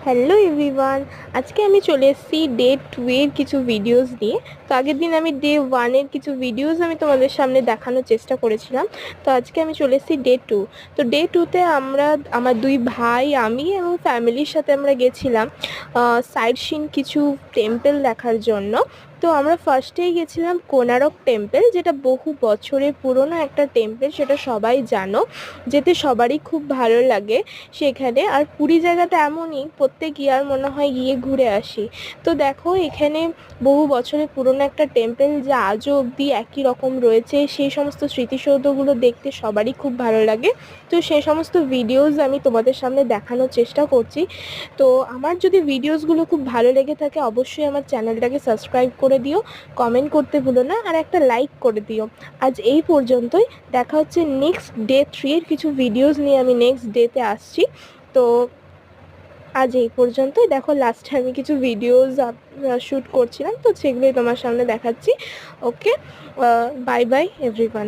Hello everyone, আজকে আমি চলে এসেছি ডে 2 এর কিছু ভিডিওস নিয়ে। তো আগের দিন আমি ডে 1 এর কিছু ভিডিওস আমি তোমাদের সামনে দেখানোর চেষ্টা করেছিলাম। তো আজকে আমি চলে এসেছি ডে 2। তো ডে 2তে আমার দুই ভাই, আমি এবং ফ্যামিলির সাথে আমরা গেছিলাম সাইট সিন কিছু টেম্পল দেখার জন্য। তো আমরা ফার্স্টেই গেছিলাম কোণারক টেম্পল, যেটা বহু বছরের পুরনো একটা টেম্পল, সেটা সবাই জানো। যেতে সবারই খুব ভালো লাগে সেখানে। আর পুরী জায়গাটা এমনই, প্রত্যেক ইয়ার মনে হয় গিয়ে ঘুরে আসি। তো দেখো, এখানে বহু বছরের পুরনো একটা টেম্পল, যা আজও অবধি একই রকম রয়েছে। সেই সমস্ত স্মৃতিসৌধগুলো দেখতে সবারই খুব ভালো লাগে। তো সেই সমস্ত ভিডিওস আমি তোমাদের সামনে দেখানোর চেষ্টা করছি। তো আমার যদি ভিডিওসগুলো খুব ভালো লেগে থাকে, অবশ্যই আমার চ্যানেলটাকে সাবস্ক্রাইব করে দিও, কমেন্ট করতে ভুলো না, আর একটা লাইক করে দিও। আজ এই পর্যন্তই। দেখা হচ্ছে নেক্সট ডে 3 এর কিছু ভিডিওস নিয়ে। আমি নেক্সট ডেতে আসছি। তো আজ এই পর্যন্তই। দেখো, লাস্টে আমি কিছু ভিডিওস শ্যুট করছিলাম, তো সেগুলোই তোমার সামনে দেখাচ্ছি। ওকে, বাই বাই এভরিওয়ান।